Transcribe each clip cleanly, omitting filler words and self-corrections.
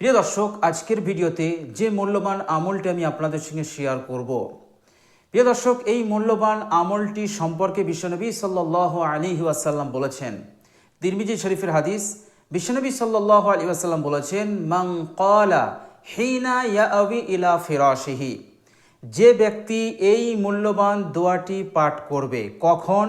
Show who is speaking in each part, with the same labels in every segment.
Speaker 1: প্রিয় দর্শক, আজকের ভিডিওতে যে মূল্যবান আমলটি আমি আপনাদের সঙ্গে শেয়ার করব। প্রিয় দর্শক, এই মূল্যবান আমলটি সম্পর্কে বিশ্বনবী সাল্লাল্লাহু আলাইহি ওয়াসাল্লাম বলেছেন। তিরমিজি শরীফের হাদিস, বিশ্বনবী সাল্লাল্লাহু আলাইহি ওয়াসাল্লাম বলেছেন, মান ক্বালা হিনা ইয়াআবি ইলা ফিরাশিহি, যে ব্যক্তি এই মূল্যবান দোয়াটি পাঠ করবে কখন?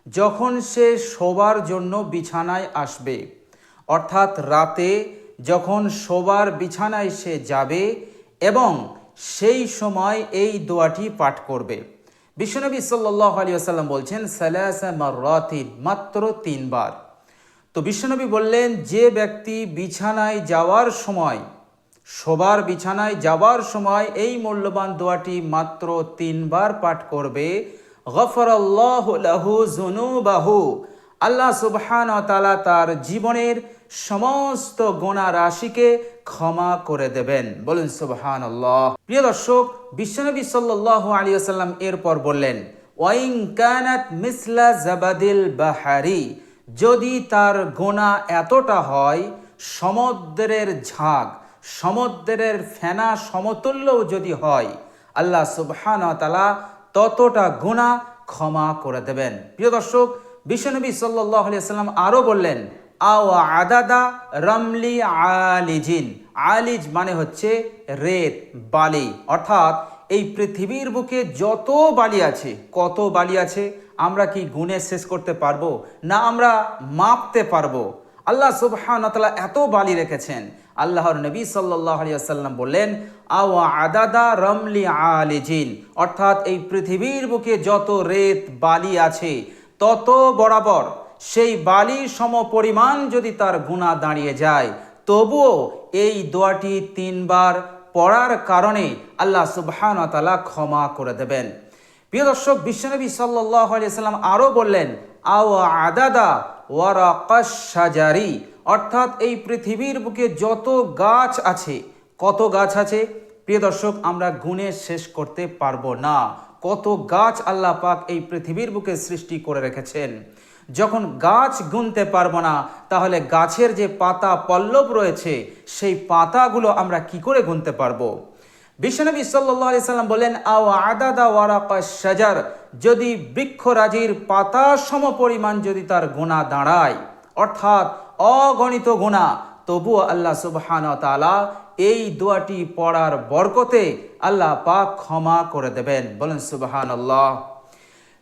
Speaker 1: যখন সে শোবার জন্য বিছানায় আসবে, অর্থাৎ রাতে যখন শোবার বিছানায় সে যাবে এবং সেই সময় এই দোয়াটি পাঠ করবে। বিশ্বনবী সাল্লাল্লাহু আলাইহি ওয়াসাল্লাম বলছেন সালাসা মাররাতিন, মাত্র 3 বার। তো বিশ্বনবী বললেন, যে ব্যক্তি বিছানায় যাওয়ার সময়, শোবার বিছানায় যাওয়ার সময় এই মূল্যবান দোয়াটি মাত্র 3 বার পাঠ করবে, গফরাল্লাহু লাহু যুনুবাহু, আল্লাহ সুবহানাহু ওয়া তাআলা তার জীবনের সমস্ত গুনাহ রাশিকে ক্ষমা করে দেবেন। বলুন সুবহানাল্লাহ। প্রিয় দর্শক, বিশ্বনবী সাল্লাল্লাহু আলাইহি ওয়াসাল্লাম এরপর বললেন, ওয়াইন কানাত মিসলা জাবাদিল বাহারি, যদি তার গুনাহ এতটা হয় সমুদ্রের ঝাঁক, সমুদ্রের ফেনা সমতুল্য যদি হয়, আল্লাহ সুবহানাহু ওয়া তাআলা ততটা গুনাহ ক্ষমা করে দেবেন। প্রিয় দর্শক, বিশ্বনবী সাল্লাল্লাহু আলাইহি ওয়াসাল্লাম আরও বললেন, আও আদাদা রামলি আলিজিন, আলিজ মানে হচ্ছে রেত, বালি, অর্থাৎ এই পৃথিবীর বুকে যত বালি আছে, কত বালি আছে আমরা কি গুণে শেষ করতে পারবো? না আমরা মাপতে পারবো। আল্লাহ সুবহানাহু ওয়া তাআলা এত বালি রেখেছেন। আল্লাহর নবী সাল্লাল্লাহু আলাইহি ওয়াসাল্লাম বললেন, আও আদাদা রামলি আলিজিন, অর্থাৎ এই পৃথিবীর বুকে যত রেত বালি আছে তত বরাবর সেই বালির সম পরিমাণ যদি তার গুনাহ দাঁড়িয়ে যায়, তবুও এই দোয়াটি 3 বার পড়ার কারণে আল্লাহ সুবহানাহু ওয়া তাআলা ক্ষমা করে দেবেন। প্রিয় দর্শক, বিশ্বনবী সাল্লাল্লাহু আলাইহি ওয়াসাল্লাম আরও বললেন, আও আদাদা ওয়ারাকাশ শাজারি, অর্থাৎ এই পৃথিবীর বুকে যত গাছ আছে, কত গাছ আছে প্রিয় দর্শক আমরা গুণে শেষ করতে পারবো না। কত গাছ আল্লাহ পাক এই পৃথিবীর বুকে সৃষ্টি করে রেখেছেন। যখন গাছ গুনতে পারবো না, তাহলে গাছের যে পাতা পল্লব রয়েছে সেই পাতাগুলো আমরা কি করে গুনতে পারবো? বিশ্বনবী সাল্লাল্লাহু আলাইহি সাল্লাম বলেন, আও আদাদা ওয়ারাকাশ শাজার, যদি বৃক্ষরাজির পাতা সম পরিমাণ যদি তার গুনাহ দাঁড়ায়, অর্থাৎ অগণিত গুনাহ, তবুও আল্লাহ সুবহানাহু ওয়া তাআলা এই দোয়াটি পড়ার বরকতে আল্লাহ পাক ক্ষমা করে দেবেন। বলেন সুবহানাল্লাহ।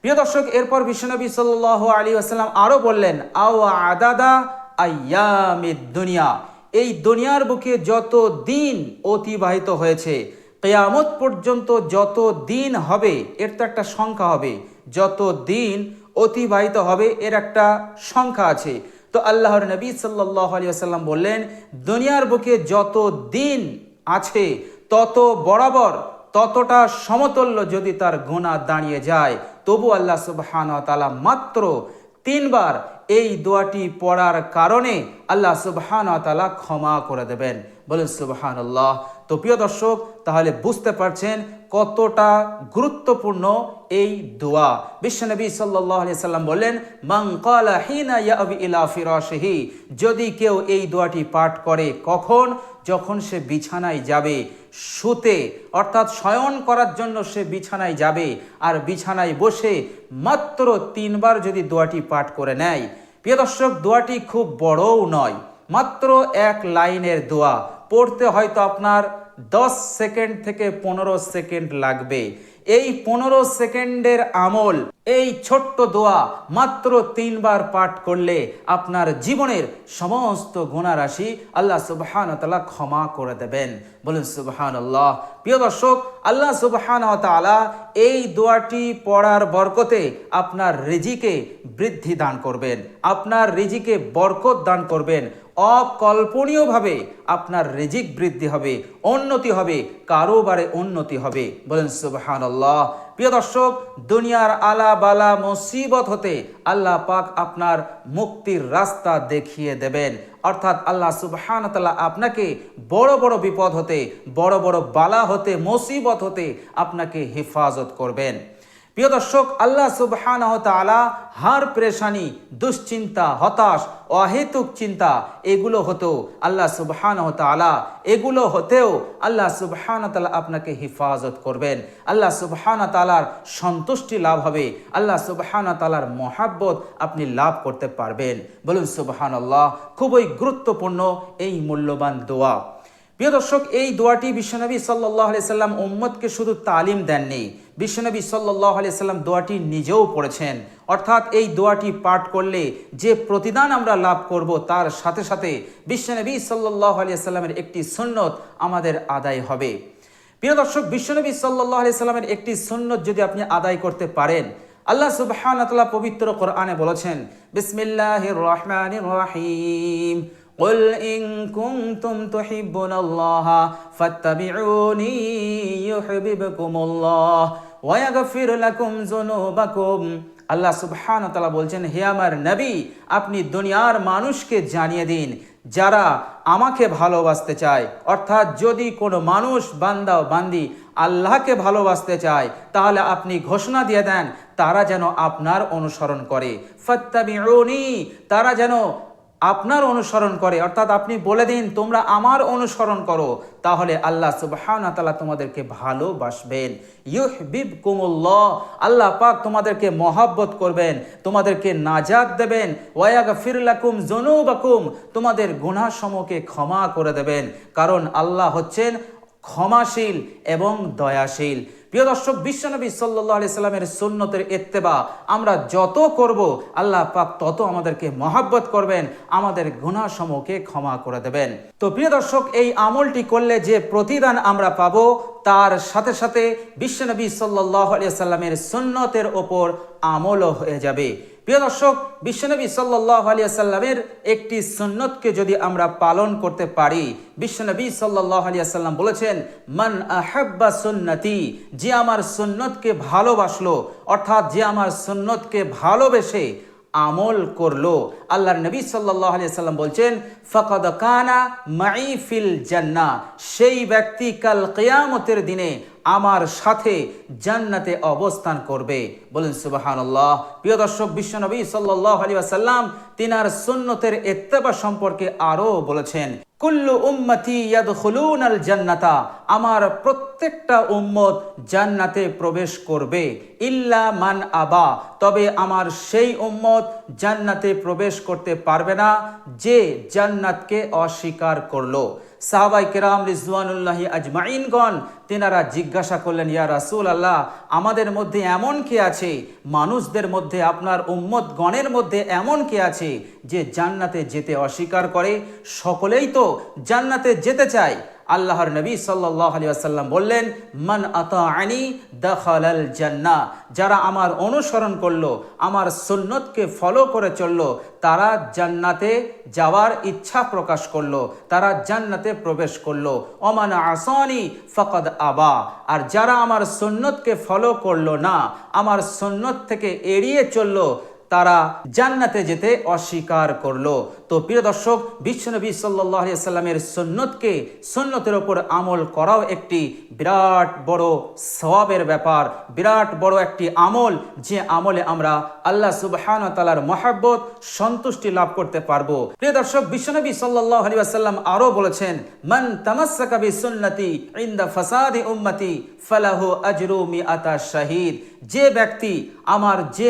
Speaker 1: প্রিয় দর্শক, এরপর বিশ্বনবী সাল্লাল্লাহু আলাইহি ওয়াসাল্লাম আরও বললেন, আও আদাদা আইয়ামিদ দুনিয়া, এই দুনিয়ার বুকে যত দিন অতিবাহিত হয়েছে, কিয়ামত পর্যন্ত যত দিন হবে এর তো একটা সংখ্যা হবে, যত দিন অতিবাহিত হবে এর একটা সংখ্যা আছে। তো আল্লাহর নবী সাল্লাল্লাহু আলাইহি ওয়াসাল্লাম বললেন, দুনিয়ার বুকে যত দিন আছে তত বরাবর ততটা সমতুল্য যদি তার গুনাহ দাঁড়িয়ে যায়, তবু আল্লাহ সুবহানাহু ওয়া তাআলা মাত্র 3 বার এই দোয়াটি পড়ার কারণে আল্লাহ সুবহানাহু ওয়া তাআলা ক্ষমা করে দেবেন। বলেন সুবহানাল্লাহ। তো প্রিয় দর্শক, তাহলে বুঝতে পারছেন কতটা গুরুত্বপূর্ণ এই দোয়া। বিশ্বনবী সাল্লাল্লাহু আলাইহি সাল্লাম বললেন, মান ক্বালা হিনা ইয়াবি ইলা ফিরাশিহি, যদি কেউ এই দোয়াটি পাঠ করে কখন? যখন সে বিছানায় যাবে, শুতে, অর্থাৎ শয়ন করার জন্য সে বিছানায় যাবে, আর বিছানায় বসে মাত্র 3 বার যদি দোয়াটি পাঠ করে নেয়। প্রিয় দর্শক, দোয়াটি খুব বড়ও নয়, মাত্র 1 লাইনের দোয়া, পড়তে হয়তো আপনার 10 সেকেন্ড থেকে 15 সেকেন্ড লাগবে। এই 15 সেকেন্ডের আমল, এই ছোট্ট দোয়া মাত্র 3 বার পাঠ করলে আপনার জীবনের সমস্ত গুনাহ রাশি আল্লাহ সুবহানাহু ওয়া তাআলা ক্ষমা করে দেবেন। বলুন সুবহানাল্লাহ। প্রিয় দর্শক, আল্লাহ সুবহানাহু ওয়া তাআলা এই দোয়াটি পড়ার বরকতে আপনার রিজিকে বৃদ্ধি দান করবেন, আপনার রিজিকে বরকত দান করবেন। অকল্পনীয়ভাবে আপনার রিজিক বৃদ্ধি হবে, উন্নতি হবে, কারোবারে উন্নতি হবে। বলেন সুবহানাল্লাহ। প্রিয় দর্শক, দুনিয়ার আলা বালা মুসিবত হতে আল্লাহ পাক আপনার মুক্তির রাস্তা দেখিয়ে দেবেন, অর্থাৎ আল্লাহ সুবহানাহু ওয়া তাআলা আপনাকে বড় বড় বিপদ হতে, বড় বড় বালা হতে, মুসিবত হতে আপনাকে হেফাজত করবেন। প্রিয় দর্শক, আল্লাহ সুবহানাহু ওয়া তাআলা হার পেরেশানি, দুশ্চিন্তা, হতাশ, অহেতুক চিন্তা এগুলো হতেও আল্লাহ সুবহানাহু ওয়া তাআলা আল্লাহ সুবহানাহু ওয়া তাআলা আপনাকে হেফাজত করবেন। আল্লাহ সুবহানাহু ওয়া তাআলার সন্তুষ্টি লাভ হবে, আল্লাহ সুবহানাহু ওয়া তাআলার মহাব্বত আপনি লাভ করতে পারবেন। বলুন সুবহানাল্লাহ। খুবই গুরুত্বপূর্ণ এই মূল্যবান দোয়া। প্রিয় দর্শক, এই দোয়াটি বিশ্বনবী সাল্লাল্লাহু আলাইহি সাল্লাম উম্মতকে শুধু তালিম দেননি, বিশ্বনবী সাল্লাল্লাহু আলাইহি সাল্লাম দোয়াটি নিজেও পড়েছেন। অর্থাৎ এই দোয়াটি পাঠ করলে যে প্রতিদান আমরা লাভ করব, তার সাথে সাথে বিশ্বনবী সাল্লাল্লাহু আলাইহি সাল্লামের একটি সুন্নত আমাদের আদায় হবে। প্রিয় দর্শক, বিশ্বনবী সাল্লাল্লাহু আলাইহি সাল্লামের একটি সুন্নত যদি আপনি আদায় করতে পারেন, আল্লাহ সুবহানাহু ওয়া তাআলা পবিত্র কোরআনে বলেছেন, বিসমিল্লাহির রহমানির রহিম, قل إن كنتم تحبون الله فاتبعوني يحببكم الله ويغفر لكم ذنوبكم। আল্লাহ সুবহানাহু ওয়া তাআলা বলছেন, হে আমার নবী, আপনি দুনিয়ার মানুষকে জানিয়ে দিন, যারা আমাকে ভালোবাসতে চায়, অর্থাৎ যদি কোনো মানুষ, বান্দা ও বান্দি আল্লাহকে ভালোবাসতে চায়, তাহলে আপনি ঘোষণা দিয়ে দেন তারা যেন আপনার অনুসরণ করে। ফাত্তাবিউনি, তারা যেন আপনার অনুসরণ করে, অর্থাৎ আপনি বলে দিন তোমরা আমার অনুসরণ করো, তাহলে আল্লাহ সুবহানাহু ওয়া তাআলা তোমাদেরকে ভালোবাসবেন। ইউহিব্বুকুমুল্লাহ, আল্লাহ পাক তোমাদেরকে মহব্বত করবেন, তোমাদেরকে নাজাত দেবেন। ওয়ায়াগফির লাকুম যুনুবাকুম, তোমাদের গুনাহসমূহকে ক্ষমা করে দেবেন, কারণ আল্লাহ হচ্ছেন ক্ষমাশীল এবং দয়াশীল। প্রিয় দর্শক, বিশ্বনবী সাল্লাল্লাহু আলাইহি সাল্লামের সুন্নতের ইত্তেবা আমরা যত করব, আল্লাহ পাক তত আমাদেরকে মহব্বত করবেন, আমাদের গুনাহসমূহকে ক্ষমা করে দেবেন। তো প্রিয় দর্শক, এই আমলটি করলে যে প্রতিদান আমরা পাবো, তার সাথে সাথে বিশ্বনবী সাল্লাল্লাহু আলাইহি সাল্লামের সুন্নতের ওপর আমলও হয়ে যাবে। প্রিয় দর্শক, বিশ্বনবী সাল্লাল্লাহু আলাইহি সাল্লামের একটি সুন্নতকে যদি আমরা পালন করতে পারি, বিশ্বনবী সাল্লাল্লাহু আলাইহি সাল্লাম বলেছেন, মান আহাব্বা সুন্নতি, যে আমার সুন্নতকে ভালোবাসলো, অর্থাৎ যে আমার সুন্নতকে ভালোবেসে আমল করলো, আল্লাহর নবী সাল্লাল্লাহু আলাইহি সাল্লাম বলছেন, ফাকাদ কানা মাই ফিল জান্নাহ, সেই ব্যক্তি কাল কিয়ামতের দিনে আমার সাথে জান্নাতে অবস্থান করবে। বলেন সুবহানাল্লাহ। প্রিয় দর্শক, বিশ্বনবী সাল্লাল্লাহু আলাইহি ওয়াসাল্লাম তিনার সুন্নতের ইত্তেবা সম্পর্কে আরো বলেছেন, কুল্লু উম্মতি ইয়াদখুলুনাল জান্নাতা, আমার প্রত্যেকটা উম্মত জান্নাতে প্রবেশ করবে, ইল্লা মান আবা, তবে আমার সেই উম্মত জান্নাতে প্রবেশ করতে পারবে না যে জান্নাতকে অস্বীকার করলো। সাহাবায়ে কেরাম রিজওয়ানুল্লাহি আজমাইনগণ তেনারা জিজ্ঞাসা করলেন, ইয়া রাসূলুল্লাহ, আমাদের মধ্যে এমন কে আছে, মানুষদের মধ্যে, আপনার উম্মত গণের মধ্যে এমন কে আছে যে জান্নাতে যেতে অস্বীকার করে? সকলেই তো জান্নাতে যেতে চায়। আল্লাহর নবী সাল্লাল্লাহু আলাইহি ওয়াসাল্লাম বললেন, মান আতাআনি দাখালাল জান্নাহ, যারা আমার অনুসরণ করলো, আমার সুন্নতকে ফলো করে চললো, তারা জান্নাতে যাওয়ার ইচ্ছা প্রকাশ করলো, তারা জান্নাতে প্রবেশ করলো। ওমান আসানি ফাকাদ আবা, আর যারা আমার সুন্নতকে ফলো করলো না, আমার সুন্নত থেকে এড়িয়ে চললো, তারা জান্নাতে যেতে অস্বীকার করলো। তো প্রিয় দর্শক, বিশ্বনবী সাল্লাল্লাহু আলাইহি সাল্লামের সুন্নতের উপর আমল করাও একটি বিরাট বড় সওয়াবের ব্যাপার, বিরাট বড় একটি আমল, যে আমলে আমরা আল্লাহ সুবহানাহু ওয়া তাআলার মহব্বত, সন্তুষ্টি লাভ করতে পারবো। প্রিয় দর্শক, বিশ্বনবী সাল্লাল্লাহু আলাইহি ওয়াসাল্লাম আরো বলেছেন, মান তামাসসাকা বিসুন্নতি ইনদা ফাসাদি উম্মতি ফালাহু আজরু মিআতা শাহীদ, যে ব্যক্তি আমার, যে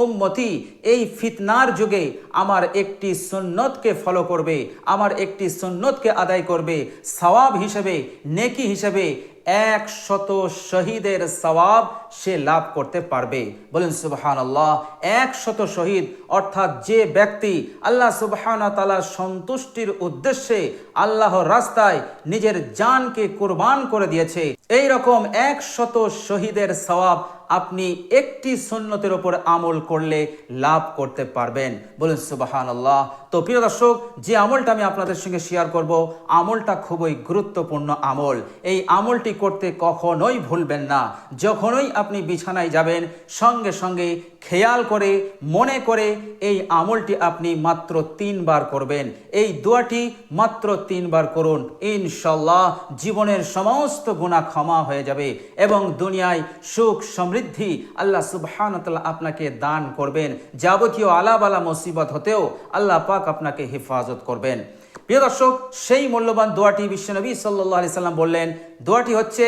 Speaker 1: উম্মতি এই ফিতনার যুগে আমার একটি সুন্নতকে ফলো করবে, আমার একটি সুন্নতকে আদায় করবে, সওয়াব হিসেবে, নেকি হিসেবে 100 শহীদের সওয়াব সে লাভ করতে পারবে। বলেন সুবহানাল্লাহ। 100 শহীদ, অর্থাৎ যে ব্যক্তি আল্লাহ সুবহানাহু ওয়া তাআলার সন্তুষ্টির উদ্দেশ্যে আল্লাহর রাস্তায় নিজের জানকে কুরবান করে দিয়েছে, এই রকম 100 শহীদের সওয়াব আপনি একটি সুন্নতের উপর আমল করলে লাভ করতে পারবেন। বলেন সুবহানাল্লাহ। তো প্রিয় দর্শক, যে আমলটা আমি আপনাদের সঙ্গে শেয়ার করব, আমলটা খুবই গুরুত্বপূর্ণ আমল। এই আমলটি করতে কখনোই ভুলবেন না। যখনই আপনি বিছানায় যাবেন, সঙ্গে সঙ্গে খেয়াল করে, মনে করে এই আমলটি আপনি মাত্র 3 বার করবেন। এই দোয়াটি মাত্র 3 বার করুন, ইনশাআল্লাহ জীবনের সমস্ত গুনাহ ক্ষমা হয়ে যাবে এবং দুনিয়ায় সুখ সমৃদ্ধি সমৃদ্ধি আল্লাহ সুবহানাহু ওয়া তাআলা আপনাকে দান করবেন। যাবতীয় আলাবালা মুসিবত হতেও আল্লাহ পাক আপনাকে হেফাজত করবেন। প্রিয় দর্শক, সেই মূল্যবান দোয়াটি বিশ্বনবী সাল্লাল্লাহু আলাইহি সাল্লাম বললেন। দোয়াটি হচ্ছে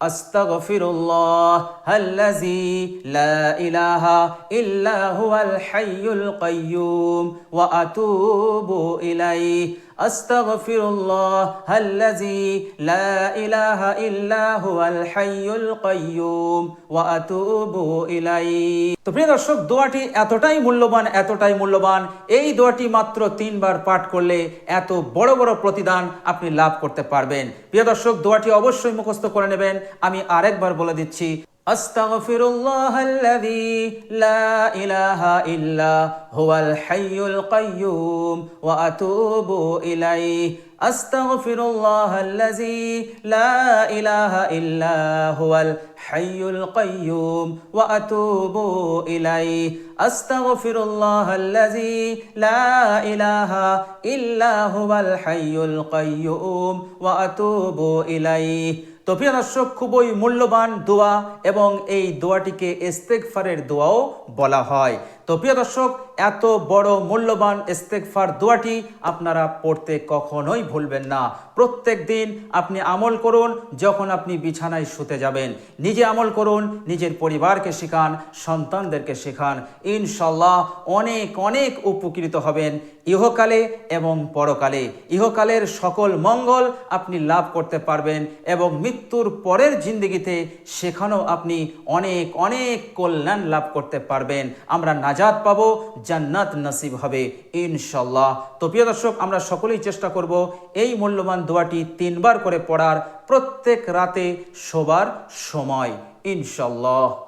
Speaker 1: আস্তাগফিরুল্লাহ আল্লাযী লা ইলাহা ইল্লা হুয়াল হাইয়ুল কাইয়্যুম ওয়া আতুবু ইলাইহি। আস্তাগফিরুল্লাহ আল্লাযী লা ইলাহা ইল্লা হুয়াল হাইয়ুল কাইয়্যুম ওয়া আতুবু ইলাইহি। তো প্রিয় দর্শক, দোয়াটি এতটাই মূল্যবান, এই দোয়াটি মাত্র 3 বার পাঠ করলে এত বড় বড় প্রতিদান আপনি লাভ করতে পারবেন। প্রিয় দর্শক, দোয়াটি অবশ্যই মুখস্থ করে নেবেন। আমি আরেকবার বলে দিচ্ছি, আস্তাগফিরুল্লাহাল্লাযী লা ইলাহা ইল্লা হুয়াল হাইয়ুল কাইয়্যুম ওয়া আতুবু ইলাইহি। আস্তাগফিরুল্লাহাল্লাযী লা ইলাহা ইল্লা হুয়াল হাইয়ুল কাইয়্যুম ওয়া আতুবু ইলাইহি। আস্তাগফিরুল্লাহাল্লাযী লা ইলাহা ইল্লা হুয়াল হাইয়ুল কাইয়্যুম ওয়া আতুবু ইলাইহি। তো প্রিয় দর্শক, খুবই মূল্যবান দোয়া এবং এই দোয়াটিকে ইস্তেগফারের দোয়াও বলা হয়। তো প্রিয় দর্শক, এত বড় মূল্যবান ইস্তেগফার দোয়াটি আপনারা পড়তে কখনোই ভুলবেন না। প্রত্যেক দিন আপনি আমল করুন। যখন আপনি বিছানায় শুতে যাবেন, নিজে আমল করুন, নিজের পরিবারকে শেখান, সন্তানদেরকে শেখান। ইনশাল্লাহ অনেক অনেক উপকৃত হবেন ইহকালে এবং পরকালে। ইহকালের সকল মঙ্গল আপনি লাভ করতে পারবেন এবং মৃত্যুর পরের জিন্দেগিতে সেখানেও আপনি অনেক অনেক কল্যাণ লাভ করতে পারবেন। আমরা নাজাত পাবো, জান্নাত নসিব হবে ইনশাল্লাহ। তো প্রিয় দর্শক, আমরা সকলেই চেষ্টা করব এই মূল্যবান দোয়াটি 3 বার করে পড়ার প্রত্যেক রাতে শোবার সময় ইনশাল্লাহ।